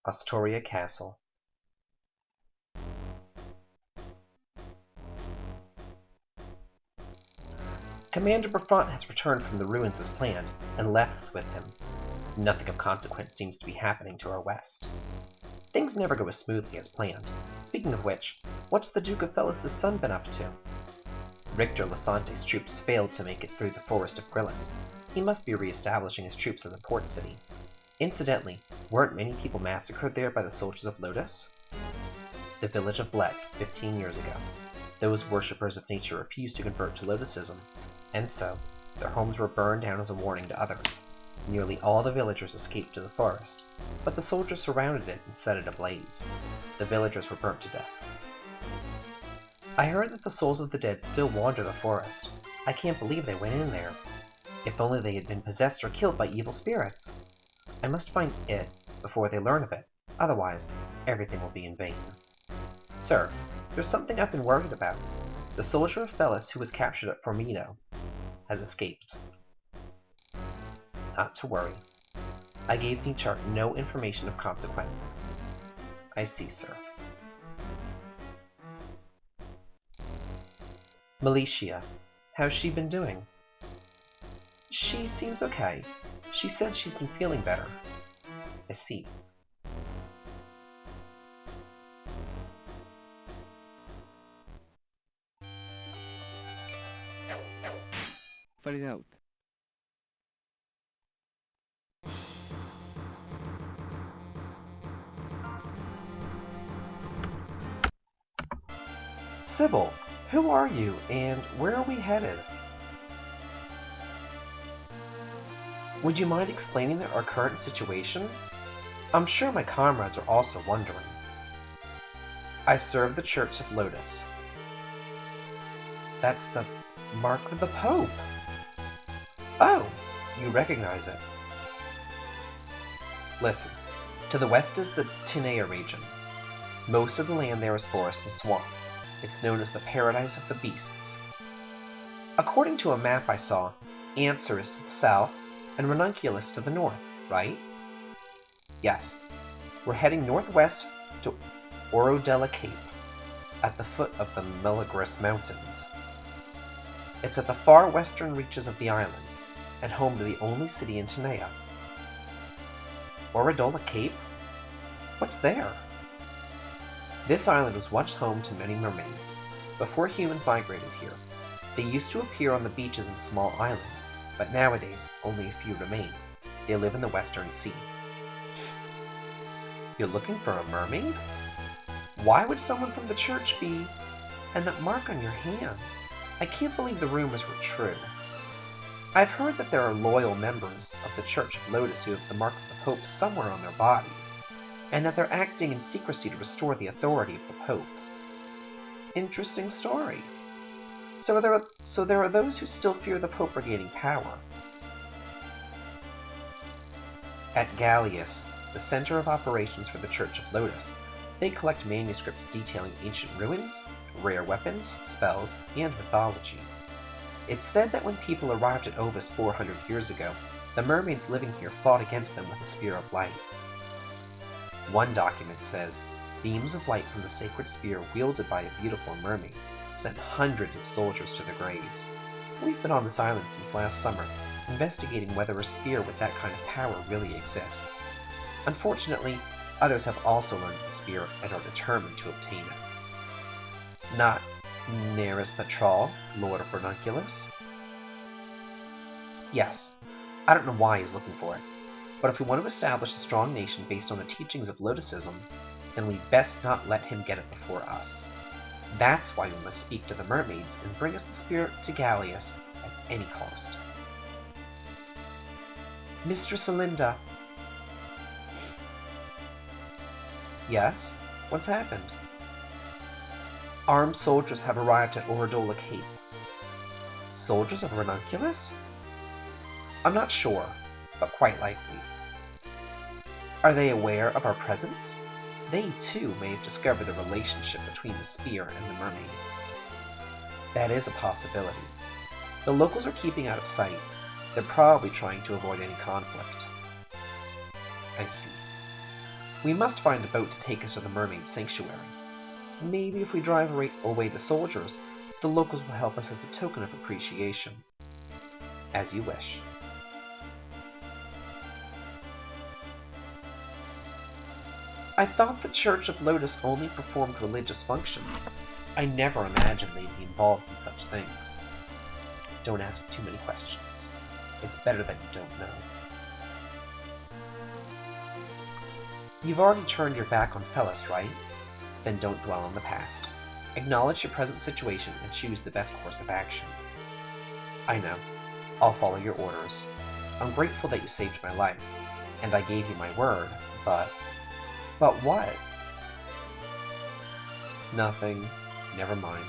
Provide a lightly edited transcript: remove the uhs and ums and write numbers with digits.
Astoria Castle. Commander Buffon has returned from the ruins as planned, and Leth's with him. Nothing of consequence seems to be happening to our west. Things never go as smoothly as planned. Speaking of which, what's the Duke of Felis' son been up to? Richter Lasante's troops failed to make it through the forest of Grillis. He must be re-establishing his troops in the port city. Incidentally, weren't many people massacred there by the soldiers of Lodis? The village of Blek, 15 years ago. Those worshippers of nature refused to convert to Lodisism, and so, their homes were burned down as a warning to others. Nearly all the villagers escaped to the forest, but the soldiers surrounded it and set it ablaze. The villagers were burnt to death. I heard that the souls of the dead still wander the forest. I can't believe they went in there. If only they had been possessed or killed by evil spirits. I must find it before they learn of it, otherwise everything will be in vain. Sir, there's something I've been worried about. The soldier of Felis who was captured at Formido has escaped. Not to worry. I gave Nichart no information of consequence. I see, sir. Militia. How's she been doing? She seems okay. She said she's been feeling better. I see. Find it out. Sybil, who are you, and where are we headed? Would you mind explaining our current situation? I'm sure my comrades are also wondering. I serve the Church of Lodis. That's the mark of the Pope. Oh, you recognize it. Listen, to the west is the Tinea region. Most of the land there is forest and swamp. It's known as the Paradise of the Beasts. According to a map I saw, Answer is to the south, and Ranunculus to the north, right? Yes. We're heading northwest to Orodella Cape, at the foot of the Melagris Mountains. It's at the far western reaches of the island, and home to the only city in Tinea. Orodola Cape? What's there? This island was once home to many mermaids, before humans migrated here. They used to appear on the beaches in small islands, but nowadays only a few remain. They live in the Western Sea. You're looking for a mermaid? Why would someone from the church be... And that mark on your hand? I can't believe the rumors were true. I've heard that there are loyal members of the Church of Lodis who have the mark of the Pope somewhere on their bodies, and that they're acting in secrecy to restore the authority of the Pope. Interesting story. So there are those who still fear the Pope regaining power. At Gallius, the center of operations for the Church of Lodis, they collect manuscripts detailing ancient ruins, rare weapons, spells, and mythology. It's said that when people arrived at Ovis 400 years ago, the mermaids living here fought against them with a spear of light. One document says, beams of light from the sacred spear wielded by a beautiful mermaid sent hundreds of soldiers to their graves. We've been on this island since last summer, investigating whether a spear with that kind of power really exists. Unfortunately, others have also learned the spear and are determined to obtain it. Not Neris Patral, Lord of Ranunculus? Yes, I don't know why he's looking for it, but if we want to establish a strong nation based on the teachings of Lodisism, then we best not let him get it before us. That's why we must speak to the mermaids and bring us the spirit to Gallius at any cost. Mistress Alinda. Yes? What's happened? Armed soldiers have arrived at Orodola Cape. Soldiers of Ranunculus? I'm not sure, but quite likely. Are they aware of our presence? They, too, may have discovered the relationship between the spear and the mermaids. That is a possibility. The locals are keeping out of sight. They're probably trying to avoid any conflict. I see. We must find a boat to take us to the mermaid sanctuary. Maybe if we drive away the soldiers, the locals will help us as a token of appreciation. As you wish. I thought the Church of Lodis only performed religious functions. I never imagined they'd be involved in such things. Don't ask too many questions. It's better that you don't know. You've already turned your back on Fellis, right? Then don't dwell on the past. Acknowledge your present situation and choose the best course of action. I know. I'll follow your orders. I'm grateful that you saved my life, and I gave you my word, but... But what? Nothing. Never mind.